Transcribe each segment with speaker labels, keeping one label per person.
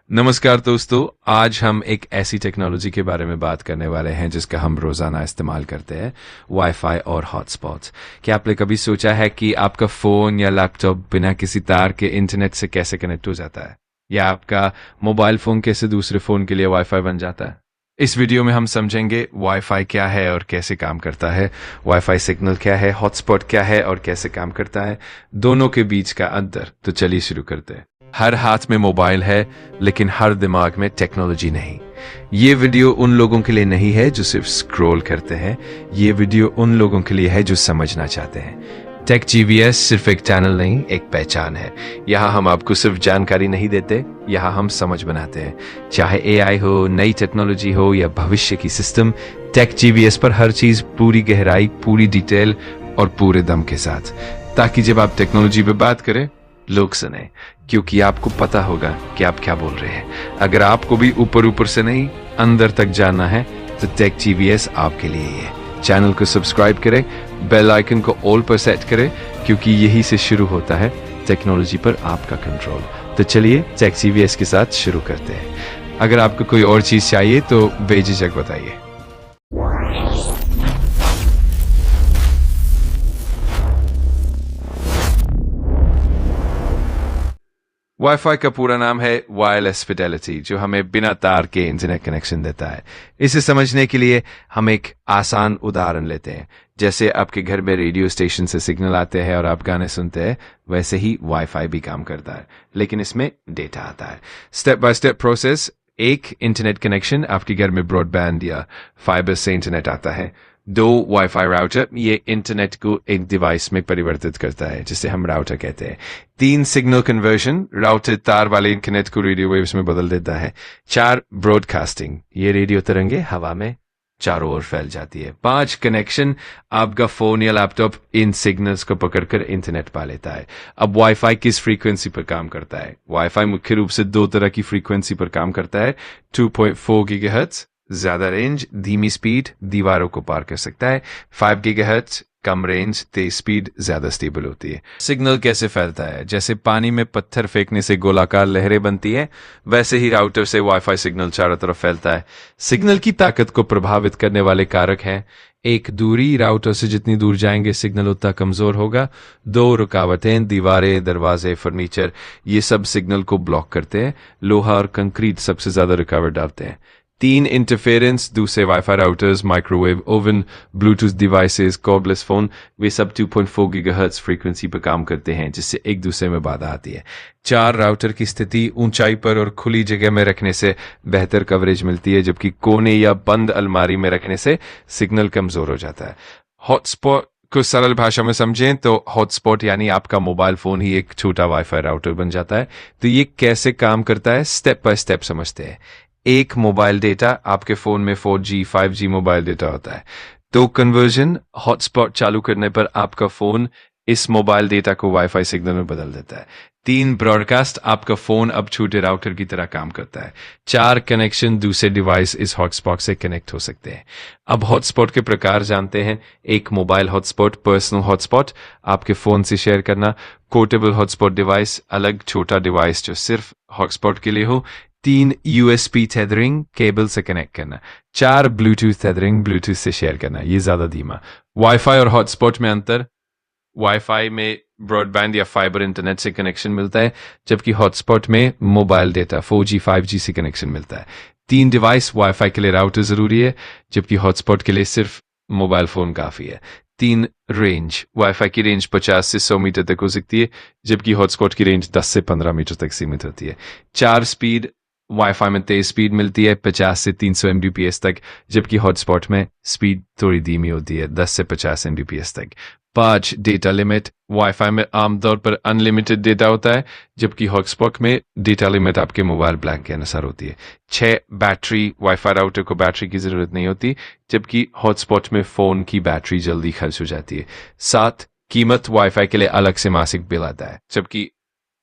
Speaker 1: नमस्कार दोस्तों, आज हम एक ऐसी टेक्नोलॉजी के बारे में बात करने वाले हैं जिसका हम रोजाना इस्तेमाल करते हैं, वाईफाई और हॉटस्पॉट्स। क्या आपने कभी सोचा है कि आपका फोन या लैपटॉप बिना किसी तार के इंटरनेट से कैसे कनेक्ट हो जाता है, या आपका मोबाइल फोन कैसे दूसरे फोन के लिए वाईफाई बन जाता है? इस वीडियो में हम समझेंगे वाईफाई क्या है और कैसे काम करता है, वाईफाई सिग्नल क्या है, हॉटस्पॉट क्या है और कैसे काम करता है, दोनों के बीच का अंतर। तो चलिए शुरू करते हैं। हर हाथ में मोबाइल है, लेकिन हर दिमाग में टेक्नोलॉजी नहीं। ये वीडियो उन लोगों के लिए नहीं है जो सिर्फ स्क्रॉल करते हैं, ये वीडियो उन लोगों के लिए है जो समझना चाहते हैं। टेक जीवीएस सिर्फ एक चैनल नहीं, एक पहचान है। यहाँ हम आपको सिर्फ जानकारी नहीं देते, यहाँ हम समझ बनाते हैं। चाहे एआई हो, नई टेक्नोलॉजी हो या भविष्य की सिस्टम, टेक जीवीएस पर हर चीज पूरी गहराई, पूरी डिटेल और पूरे दम के साथ, ताकि जब आप टेक्नोलॉजी पे बात करें लोग सुने, क्योंकि आपको पता होगा कि आप क्या बोल रहे हैं। अगर आपको भी ऊपर ऊपर से नहीं अंदर तक जानना है तो टेक जीवीएस आपके लिए है। चैनल को सब्सक्राइब करें, बेल आइकन को ऑल पर सेट करें, क्योंकि यही से शुरू होता है टेक्नोलॉजी पर आपका कंट्रोल। तो चलिए टेक जीवीएस के साथ शुरू करते हैं। अगर आपको कोई और चीज चाहिए तो बेझिझक बताइए। वाईफाई का पूरा नाम है वायरलेस फिडेलिटी, जो हमें बिना तार के इंटरनेट कनेक्शन देता है। इसे समझने के लिए हम एक आसान उदाहरण लेते हैं। जैसे आपके घर में रेडियो स्टेशन से सिग्नल आते हैं और आप गाने सुनते हैं, वैसे ही वाईफाई भी काम करता है, लेकिन इसमें डेटा आता है। Step by step process. एक इंटरनेट कनेक्शन, आपके घर में ब्रॉडबैंड या फाइबर से इंटरनेट आता है। 2 वाईफाई राउटर, ये इंटरनेट को एक डिवाइस में परिवर्तित करता है, जिसे हम राउटर कहते हैं। 3 सिग्नल कन्वर्जन, राउटर तार वाले इंटरनेट को रेडियो वेव्स में बदल देता है। 4 ब्रॉडकास्टिंग, ये रेडियो तरंगे हवा में चारों ओर फैल जाती है। 5 कनेक्शन, आपका फोन या लैपटॉप इन सिग्नल्स को पकड़कर इंटरनेट पा लेता है। अब वाईफाई किस फ्रीक्वेंसी पर काम करता है? वाईफाई मुख्य रूप से 2 तरह की फ्रीक्वेंसी पर काम करता है। 2.4 गीगाहर्ट्ज, ज्यादा रेंज, धीमी स्पीड, दीवारों को पार कर सकता है। 5 गीगाहर्ट्ज, कम रेंज, तेज स्पीड, ज्यादा स्टेबल होती है। सिग्नल कैसे फैलता है? जैसे पानी में पत्थर फेंकने से गोलाकार लहरें बनती है, वैसे ही राउटर से वाईफाई सिग्नल चारों तरफ फैलता है। सिग्नल की ताकत को प्रभावित करने वाले कारक हैं: 1 दूरी, राउटर से जितनी दूर जाएंगे सिग्नल उतना कमजोर होगा। 2 रुकावटें, दीवारें, दरवाजे, फर्नीचर, ये सब सिग्नल को ब्लॉक करते हैं। लोहा और कंक्रीट सबसे ज्यादा रुकावट डालते हैं। 3 इंटरफेरेंस, दूसरे wifi routers, microwave oven, Bluetooth devices, cordless phone, वे सब 2.4 गीगाहर्ट्ज फ्रीक्वेंसी पर काम करते हैं, जिससे एक दूसरे में बाधा आती है। 4 राउटर की स्थिति, ऊंचाई पर और खुली जगह में रखने से बेहतर कवरेज मिलती है, जबकि कोने या बंद अलमारी में रखने से सिग्नल कमजोर हो जाता है। हॉटस्पॉट को सरल भाषा में समझें तो हॉटस्पॉट यानी आपका मोबाइल फोन ही एक छोटा वाईफाई राउटर बन जाता है। तो ये कैसे काम करता है, स्टेप बाय स्टेप समझते हैं। एक मोबाइल डेटा, आपके फोन में 4G 5G मोबाइल डेटा होता है। तो कन्वर्जन, हॉटस्पॉट चालू करने पर आपका फोन इस मोबाइल डेटा को वाईफाई सिग्नल में बदल देता है। 3 ब्रॉडकास्ट, आपका फोन अब छोटे राउटर की तरह काम करता है। 4 कनेक्शन, दूसरे डिवाइस इस हॉटस्पॉट से कनेक्ट हो सकते हैं। अब हॉटस्पॉट के प्रकार जानते हैं। 1 मोबाइल हॉटस्पॉट, पर्सनल हॉटस्पॉट, आपके फोन से शेयर करना। पोर्टेबल हॉटस्पॉट डिवाइस, अलग छोटा डिवाइस जो सिर्फ हॉटस्पॉट के लिए हो। 3 यूएसबी टेथरिंग, केबल से कनेक्ट करना। 4 ब्लूटूथ टेथरिंग, ब्लूटूथ से शेयर करना, ये ज्यादा धीमा। वाईफाई और हॉटस्पॉट में अंतर: वाईफाई में ब्रॉडबैंड या फाइबर इंटरनेट से कनेक्शन मिलता है, जबकि हॉटस्पॉट में मोबाइल डेटा 4G 5G से कनेक्शन मिलता है। 3 डिवाइस, वाईफाई के लिए राउटर जरूरी है, जबकि हॉटस्पॉट के लिए सिर्फ मोबाइल फोन काफी है। 3 रेंज, वाईफाई की रेंज 50 से 100 मीटर तक हो सकती है, जबकि हॉटस्पॉट की रेंज 10 से 15 मीटर तक सीमित होती है। 4 स्पीड, वाईफाई में तेज स्पीड मिलती है 50 से 300 Mbps तक, जबकि हॉटस्पॉट में स्पीड थोड़ी धीमी होती है 10 से 50 Mbps तक। 5 डेटा लिमिट, वाईफाई में आमतौर पर अनलिमिटेड डेटा होता है, जबकि हॉटस्पॉट में डेटा लिमिट आपके मोबाइल प्लान के अनुसार होती है। 6 बैटरी, वाईफाई राउटर को बैटरी की जरूरत नहीं होती, जबकि हॉटस्पॉट में फोन की बैटरी जल्दी खर्च हो जाती है। 7 कीमत, वाईफाई के लिए अलग से मासिक बिल आता है, जबकि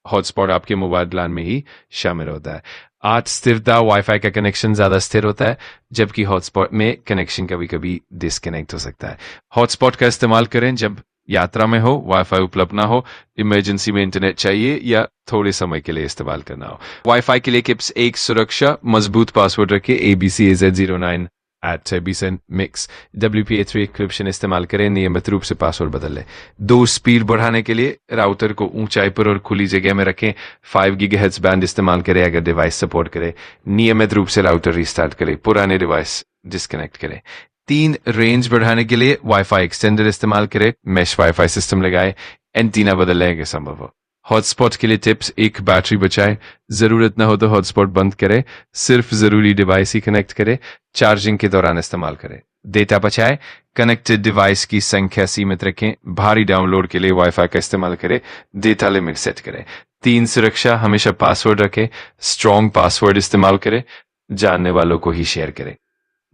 Speaker 1: हॉटस्पॉट आपके मोबाइल प्लान में ही शामिल होता है। 8 स्थिरता, वाईफाई का कनेक्शन ज्यादा स्थिर होता है, जबकि हॉटस्पॉट में कनेक्शन कभी कभी डिस्कनेक्ट हो सकता है। हॉटस्पॉट का इस्तेमाल करें जब यात्रा में हो, वाईफाई उपलब्ध ना हो, इमरजेंसी में इंटरनेट चाहिए या थोड़े समय के लिए इस्तेमाल करना हो। वाईफाई के लिए टिप्स: एक, सुरक्षा, मजबूत पासवर्ड रखें, ABCAZ09 @BSNMix WPA3 एन्क्रिप्शन इस्तेमाल करें, नियमित रूप से पासवर्ड बदल लें। 2, स्पीड बढ़ाने के लिए राउटर को ऊंचाई पर और खुली जगह में रखें, 5 गीगाहर्ट्ज बैंड इस्तेमाल करें अगर डिवाइस सपोर्ट करे। नियमित रूप से राउटर रिस्टार्ट करें, पुराने डिवाइस डिस्कनेक्ट करें। 3, रेंज बढ़ाने के लिए वाईफाई एक्सटेंडर इस्तेमाल करें, मैश वाईफाई सिस्टम लगाए, एंटीना बदल लें अगर संभव हो। हॉटस्पॉट के लिए टिप्स: 1, बैटरी बचाएं, जरूरत न हो तो हॉटस्पॉट बंद करें, सिर्फ जरूरी डिवाइस ही कनेक्ट करें, चार्जिंग के दौरान इस्तेमाल करें। डेटा बचाएं, कनेक्टेड डिवाइस की संख्या सीमित रखें, भारी डाउनलोड के लिए वाईफाई का इस्तेमाल करें, डेटा लिमिट सेट करें। 3, सुरक्षा, हमेशा पासवर्ड रखें, स्ट्रॉन्ग पासवर्ड इस्तेमाल करें, जानने वालों को ही शेयर करें।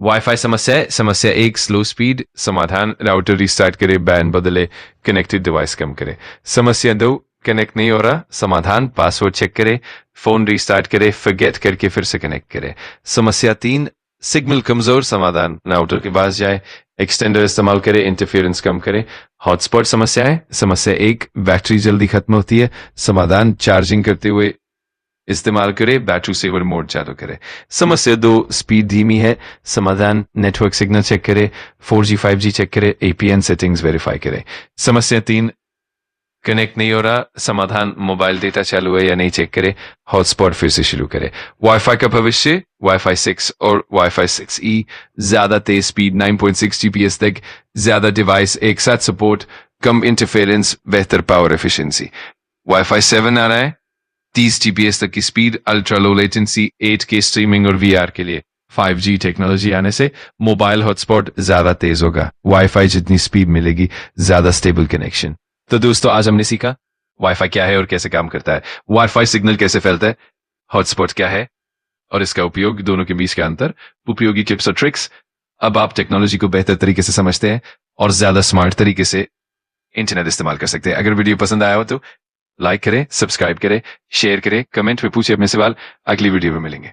Speaker 1: वाईफाई समस्या 1, स्लो स्पीड, समाधान, राउटर रिस्टार्ट करे, बैंड बदले, कनेक्टेड डिवाइस कम करे। समस्या 2, कनेक्ट नहीं हो रहा, समाधान, पासवर्ड चेक करे, फोन रिस्टार्ट करे, फॉरगेट करके फिर से कनेक्ट करे। समस्या 3, सिग्नल कमजोर, समाधान, राउटर के पास जाए, एक्सटेंडर इस्तेमाल करे, इंटरफेरेंस कम करे। हॉटस्पॉट समस्या 1, बैटरी जल्दी खत्म होती है, समाधान, चार्जिंग करते हुए इस्तेमाल करे, बैटरी सेवर मोड चालू करे। समस्या 2, स्पीड धीमी है, समाधान, नेटवर्क सिग्नल चेक करे, 4G 5G चेक करे, APN सेटिंग्स वेरीफाई करे। समस्या 3, कनेक्ट नहीं हो रहा, समाधान, मोबाइल डेटा चालू है या नहीं चेक करे, हॉटस्पॉट फिर से शुरू करे। वाईफाई का भविष्य: वाईफाई 6 और वाईफाई 6E, ज्यादा तेज स्पीड 9.6 Gbps तक, ज्यादा डिवाइस एक साथ सपोर्ट, कम इंटरफेरेंस, बेहतर पावर एफिशिएंसी। वाईफाई 7 आ रहा है, 30 Gbps तक की speed, ultra low latency, 8K streaming और VR के लिए। 5G टेक्नोलॉजी आने से मोबाइल हॉटस्पॉट ज्यादा तेज होगा, वाईफाई जितनी स्पीड मिलेगी, ज्यादा स्टेबल कनेक्शन। तो दोस्तों, आज हमने सीखा वाईफाई क्या है और कैसे काम करता है, वाईफाई सिग्नल कैसे फैलता है, हॉटस्पॉट क्या है और इसका उपयोग, दोनों के बीच का अंतर, उपयोगी टिप्स और ट्रिक्स। अब आप टेक्नोलॉजी को बेहतर तरीके से समझते हैं और ज्यादा स्मार्ट तरीके से इंटरनेट इस्तेमाल कर सकते हैं। अगर वीडियो पसंद आया हो तो लाइक करें, सब्सक्राइब करें, शेयर करें, कमेंट में पूछे अपने सवाल। अगली वीडियो में मिलेंगे।